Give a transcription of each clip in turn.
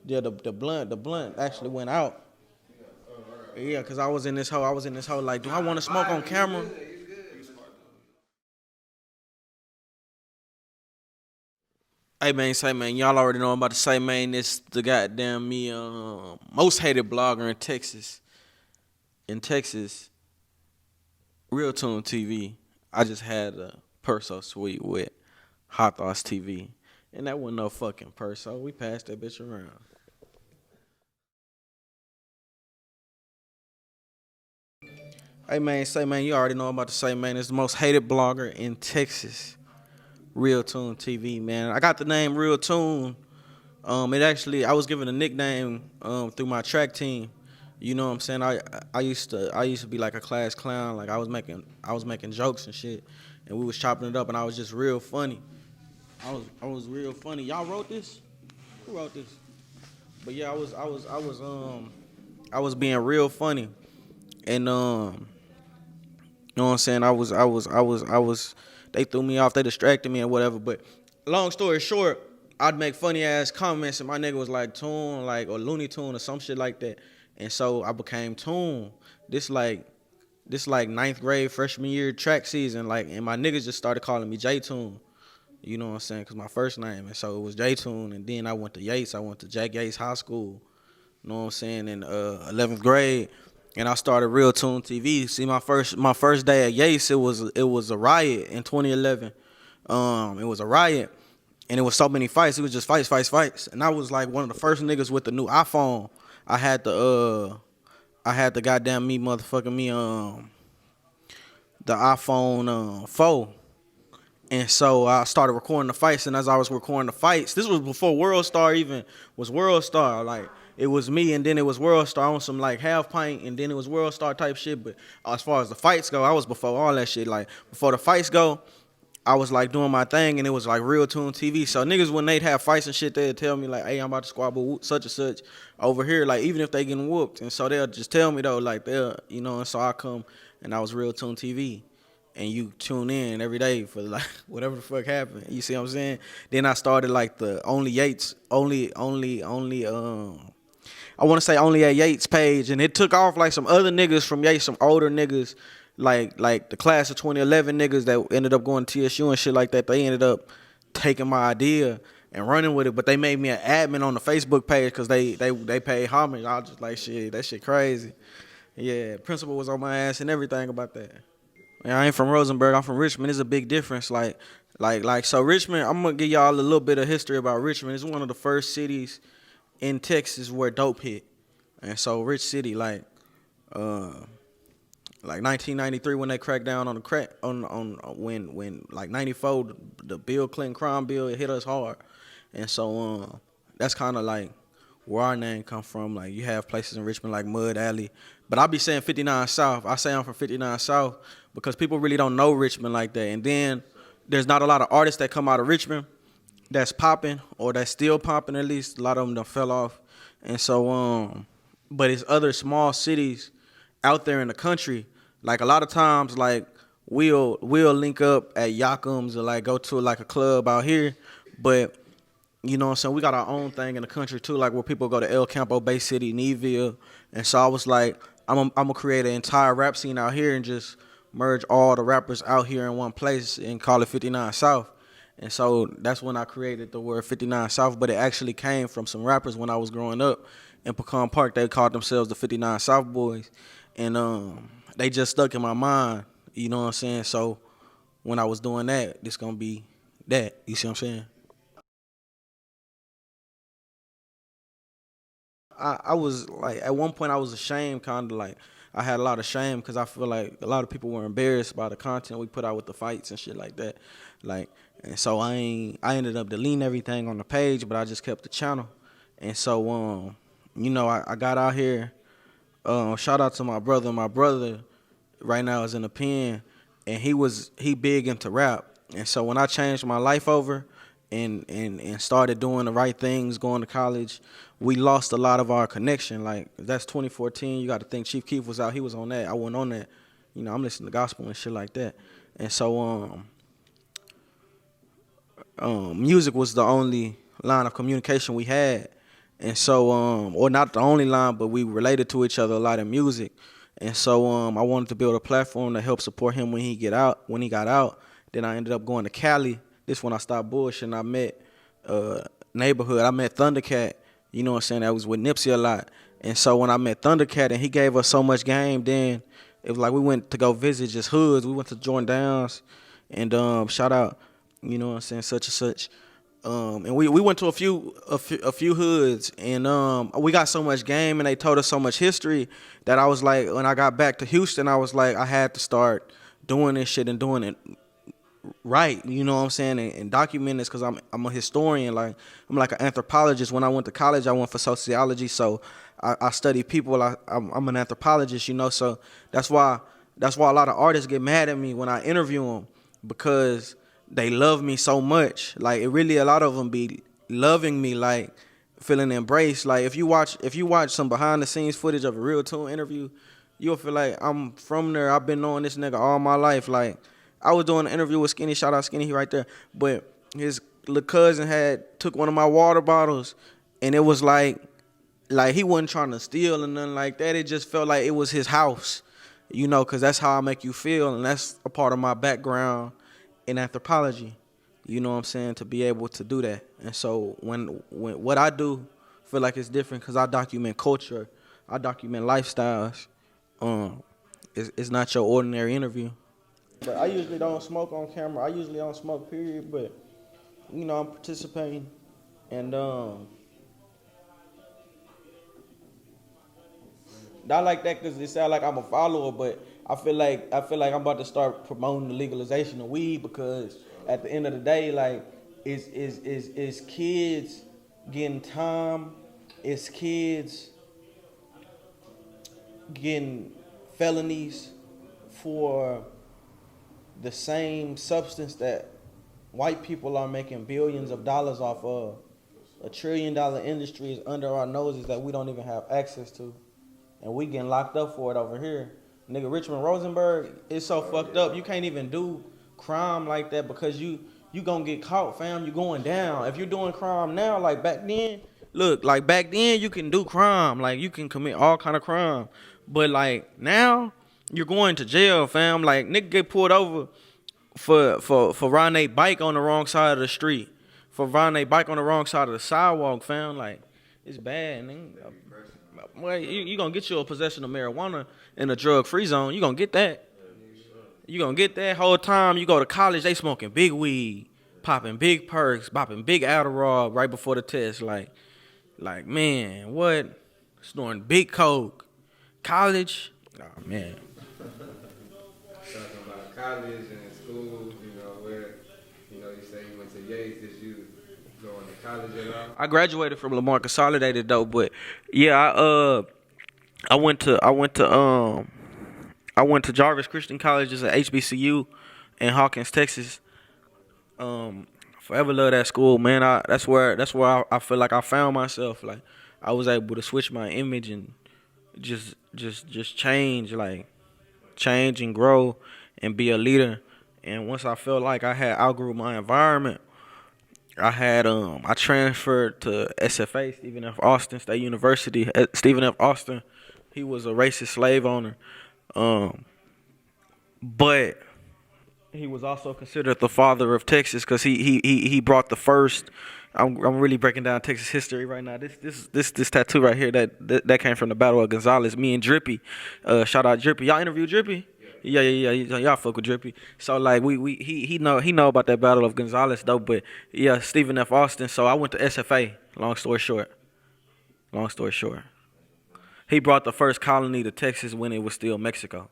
Yeah, the blunt actually went out. Yeah, cause I was in this hole like, do I want to smoke on camera? Hey man, say man, y'all already know I'm about to say man. This the goddamn me most hated blogger in Texas. In Texas, RealToon TV. I just had a Perso suite with Hot Thoughts TV, and that wasn't no fucking Perso. We passed that bitch around. Hey man, say man, you already know I'm about to say man. It's the most hated blogger in Texas. RealToon TV, man. I got the name Real Toon. It actually I was given a nickname through my track team. You know what I'm saying? I used to be like a class clown. Like I was making jokes and shit, and we was chopping it up, and I was just real funny. I was real funny. Y'all wrote this? Who wrote this? But yeah, I was being real funny, and you know what I'm saying? I was. They threw me off. They distracted me and whatever. But long story short, I'd make funny ass comments, and my nigga was like Toon, like or Looney Tune or some shit like that. And so I became Toon. This like this like ninth grade freshman year track season, like, and my niggas just started calling me J Toon. You know what I'm saying? Cause my first name, and so it was J Toon. And then I went to Yates. I went to Yates High School. You know what I'm saying? In 11th grade, and I started RealToon TV. See, my first day at Yates, it was a riot in 2011. It was a riot, and it was so many fights. It was just fights, fights, fights. And I was like one of the first niggas with the new iPhone. I had the goddamn me motherfucking me the iPhone 4. And so I started recording the fights, and as I was recording the fights, this was before World Star even was World Star. Like, it was me, and then it was World Star on some like half pint, and then it was World Star type shit. But as far as the fights go, I was before all that shit. Like, before the fights go, I was like doing my thing, and it was like Real Toon TV. So niggas, when they'd have fights and shit, they'd tell me like, "Hey, I'm about to squabble such and such over here." Like, even if they getting whooped, and so they'll just tell me though, like And so I come, and I was Real Toon TV, and you tune in every day for like whatever the fuck happened. You see what I'm saying? Then I started like the only Yates, only I want to say only at Yates page, and it took off like some other niggas from Yates, some older niggas, like the class of 2011 niggas that ended up going to TSU and shit like that. They ended up taking my idea and running with it, but they made me an admin on the Facebook page because they paid homage. I was just like, shit, that shit crazy. Yeah, principal was on my ass and everything about that. Man, I ain't from Rosenberg. I'm from Richmond. It's a big difference. So Richmond. I'm gonna give y'all a little bit of history about Richmond. It's one of the first cities in Texas where dope hit, and so Rich City, uh, like 1993 when they cracked down on the crack on when like 94 the Bill Clinton crime bill, it hit us hard, and so that's kind of like where our name come from. Like, you have places in Richmond like Mud Alley, but I be saying 59 South. I say I'm from 59 South because people really don't know Richmond like that. And then there's not a lot of artists that come out of Richmond that's popping, or that's still popping. At least a lot of them done fell off. And so but it's other small cities out there in the country. Like, a lot of times, like, we'll link up at Yakim's or like go to like a club out here, but you know what I'm saying? We got our own thing in the country too, like where people go to El Campo, Bay City, Neville. And so I was like, I'm gonna create an entire rap scene out here and just merge all the rappers out here in one place and call it 59 South. And so that's when I created the word 59 South, but it actually came from some rappers when I was growing up in Pecan Park. They called themselves the 59 South Boys. And they just stuck in my mind, you know what I'm saying? So when I was doing that, it's gonna be that. You see what I'm saying? I was like, at one point I was ashamed, kind of like I had a lot of shame because I feel like a lot of people were embarrassed by the content we put out with the fights and shit like that. Like, and so I ended up deleting everything on the page, but I just kept the channel. And so I got out here. Shout out to my brother. My brother right now is in the pen, and he big into rap. And so when I changed my life over and started doing the right things, going to college, we lost a lot of our connection. Like, that's 2014. You got to think Chief Keef was out. He was on that. I wasn't on that. You know, I'm listening to gospel and shit like that. And so music was the only line of communication we had. And so, or not the only line, but we related to each other a lot in music. And so, I wanted to build a platform to help support him when he got out. Then I ended up going to Cali. This when I stopped bullshitting. I met Neighborhood. I met Thundercat. You know what I'm saying? That was with Nipsey a lot. And so when I met Thundercat and he gave us so much game, then it was like we went to go visit just hoods. We went to Jordan Downs and shout out, you know what I'm saying, such and such. And we went to a few hoods, and we got so much game, and they told us so much history that I was like, when I got back to Houston, I was like, I had to start doing this shit and doing it right, you know what I'm saying, and document this, because I'm a historian, like I'm like an anthropologist. When I went to college, I went for sociology, so I study people. I'm an anthropologist, you know, so that's why a lot of artists get mad at me when I interview them, because they love me so much. Like, it really, a lot of them be loving me, like feeling embraced. Like, if you watch some behind the scenes footage of a Real Toon interview, you'll feel like I'm from there. I've been knowing this nigga all my life. Like, I was doing an interview with Skinny, shout out Skinny, he right there. But his little cousin took one of my water bottles, and it was like he wasn't trying to steal or nothing like that. It just felt like it was his house, you know, because that's how I make you feel, and that's a part of my background in anthropology, you know what I'm saying, to be able to do that. And so when what I do, feel like it's different, because I document culture, I document lifestyles. It's not your ordinary interview. But I usually don't smoke on camera. I usually don't smoke, period. But you know, I'm participating, and not like that because it sounds like I'm a follower, but I feel like I'm about to start promoting the legalization of weed, because at the end of the day, like, it's kids getting time, it's kids getting felonies for the same substance that white people are making billions of dollars off of. $1 trillion industry is under our noses that we don't even have access to, and we getting locked up for it over here. Nigga, Richmond, Rosenberg, it's so fucked up. You can't even do crime like that, because you gonna get caught, fam. You going down. If you're doing crime now, like back then, look, like back then you can do crime. Like, you can commit all kind of crime. But like now, you're going to jail, fam. Like, nigga get pulled over for riding a bike on the wrong side of the street. For riding a bike on the wrong side of the sidewalk, fam. Like, it's bad, nigga. Well, you gonna get you a possession of marijuana in a drug-free zone. You gonna get that. You gonna get that whole time. You go to college, they smoking big weed, popping big perks, popping big Adderall right before the test. Like man, what? Snoring big coke. College? Oh man. Talking about college and school, you know, where, you know, you say you went to Yates. Did you going to college at all? I graduated from Lamar Consolidated though, but yeah, I went to Jarvis Christian College, at HBCU in Hawkins, Texas. Forever love that school, man. That's where I feel like I found myself. Like, I was able to switch my image and just change and grow and be a leader. And once I felt like I had outgrew my environment, I transferred to SFA, Stephen F. Austin State University. Stephen F. Austin, he was a racist slave owner, but he was also considered the father of Texas, because he brought the first. I'm really breaking down Texas history right now. This tattoo right here that came from the Battle of Gonzales. Me and Drippy, shout out Drippy. Y'all interviewed Drippy? Yeah. Y'all fuck with Drippy. So like he know about that Battle of Gonzales though. But yeah, Stephen F. Austin. So I went to SFA. Long story short, he brought the first colony to Texas when it was still Mexico.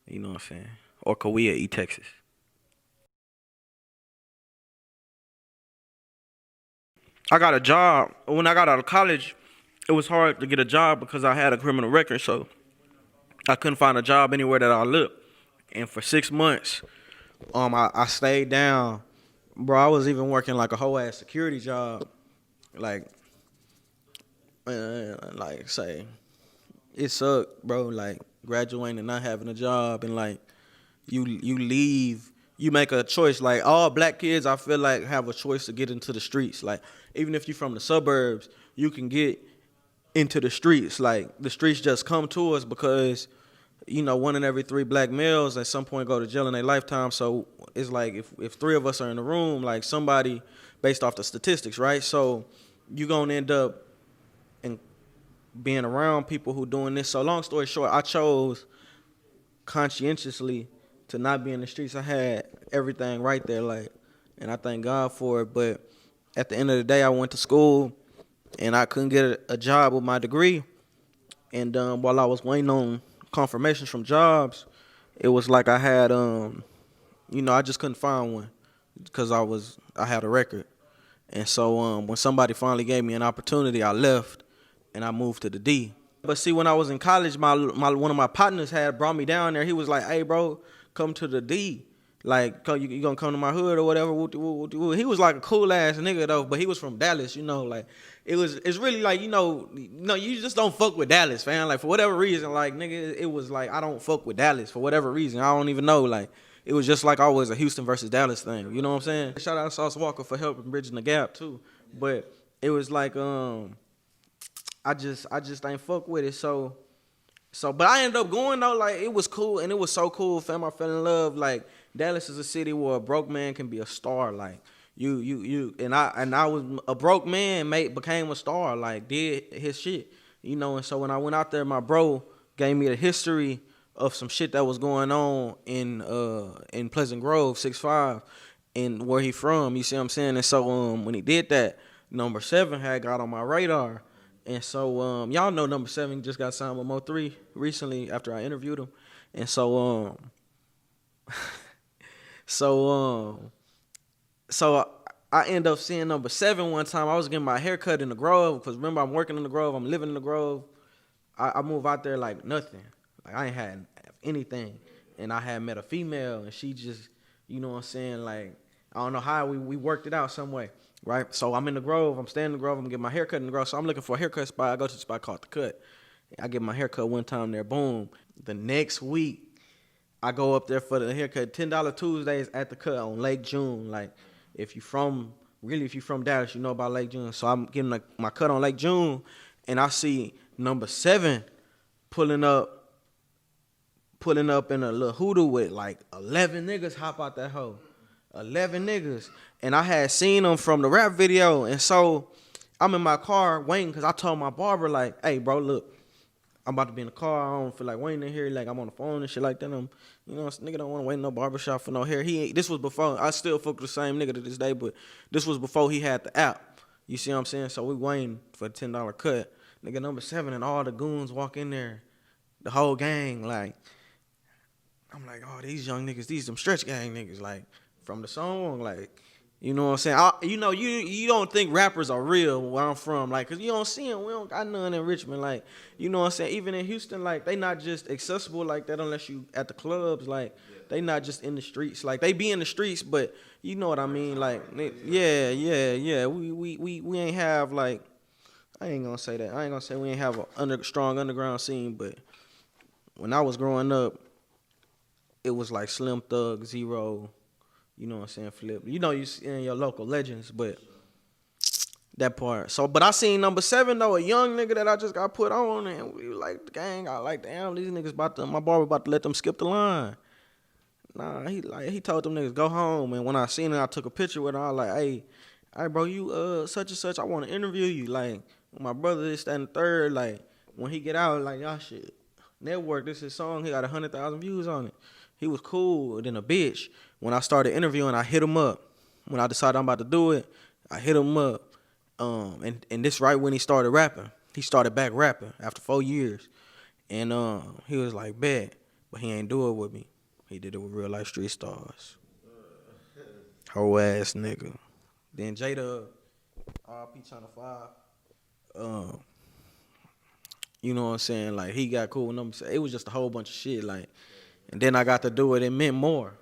You know what I'm saying? Or Kauai, Texas. I got a job. When I got out of college, it was hard to get a job because I had a criminal record, so I couldn't find a job anywhere that I looked. And for 6 months, I stayed down. Bro, I was even working like a whole ass security job. Like say, it sucked, bro. Like, graduating and not having a job, and like you leave you make a choice. Like all black kids, I feel like have a choice to get into the streets. Like even if you're from the suburbs, you can get into the streets. Like the streets just come to us because, you know, 1 in every 3 black males at some point go to jail in their lifetime. So it's like if 3 of us are in the room, like somebody based off the statistics, right? So you gonna end up in being around people who doing this. So long story short, I chose conscientiously to not be in the streets. I had everything right there, like, and I thank God for it. But at the end of the day, I went to school and I couldn't get a job with my degree. And while I was waiting on confirmations from jobs, it was like I had, you know, I just couldn't find one because I had a record. And so when somebody finally gave me an opportunity, I left and I moved to the D. But see, when I was in college, my one of my partners had brought me down there. He was like, "Hey, bro, come to the D. Like, you gonna come to my hood or whatever." He was like a cool ass nigga though, but he was from Dallas, you know. Like, it's really like, you know, you just don't fuck with Dallas, fam. Like for whatever reason, like nigga, it was like I don't fuck with Dallas for whatever reason. I don't even know. Like, it was just like always a Houston versus Dallas thing. You know what I'm saying? Shout out to Sauce Walka for helping bridging the gap too. But it was like I just ain't fuck with it. So but I ended up going though. Like it was cool and it was so cool, fam. I fell in love. Like Dallas is a city where a broke man can be a star. Like you and I was a broke man, became a star. Like did his shit, you know. And so when I went out there, my bro gave me the history of some shit that was going on in Pleasant Grove, 6'5", and where he from. You see what I'm saying? And so when he did that, Number 7 had got on my radar. And so y'all know Numba just got signed with Mo3 recently after I interviewed him. And so so I end up seeing Numba one time. I was getting my hair cut in the Grove because remember I'm working in the Grove, I'm living in the Grove. I moved out there like nothing. Like I ain't had anything. And I had met a female and she just, you know what I'm saying, like I don't know how we worked it out some way. Right, so I'm in the Grove. I'm staying in the Grove. I'm getting my hair cut in the Grove. So I'm looking for a haircut spot. I go to the spot called The Cut. I get my haircut one time there. Boom. The next week, I go up there for the haircut. $10 Tuesdays at The Cut on Lake June. Like, if you from Dallas, you know about Lake June. So I'm getting my cut on Lake June, and I see Numba pulling up in a little hoodoo with like 11 niggas hop out that hoe. 11 niggas. And I had seen them from the rap video. And so I'm in my car waiting because I told my barber, like, hey, bro, look, I'm about to be in the car. I don't feel like waiting in here. Like, I'm on the phone and shit like that. You know, this nigga don't want to wait in no barbershop for no hair. This was before. I still fuck with the same nigga to this day, but this was before he had the app. You see what I'm saying? So we waiting for the $10 cut. Nigga, Numba and all the goons walk in there. The whole gang, like, I'm like, oh, these young niggas, these them stretch gang niggas, like, from the song, like, you know what I'm saying? You don't think rappers are real where I'm from, like, cause you don't see them. We don't got none in Richmond, like, you know what I'm saying? Even in Houston, like, they not just accessible like that unless you at the clubs, like, they not just in the streets, like, they be in the streets, but you know what I mean, like, yeah. We ain't have like, I ain't gonna say that. I ain't gonna say we ain't have a strong underground scene, but when I was growing up, it was like Slim Thug, Zero. You know what I'm saying, Flip. You know you see in your local legends, but that part. So, but I seen Numba though, a young nigga that I just got put on, and we like the gang. I like, damn, these niggas my barber about to let them skip the line. Nah, he told them niggas go home, and when I seen it, I took a picture with him. I was like, hey, bro, you such and such. I want to interview you. Like, my brother is that and the third. Like, when he get out, like y'all should network. This is his song. He got 100,000 views on it. He was cool than a bitch. When I started interviewing, I hit him up. When I decided I'm about to do it, I hit him up. And this right when he started rapping. He started back rapping after 4 years. And he was like, bet. But he ain't do it with me. He did it with Real Life Street Stars. Whole ass nigga. Then Jada, RP Channel 5. You know what I'm saying? Like, he got cool with them. It was just a whole bunch of shit. Like, and then I got to do it. It meant more.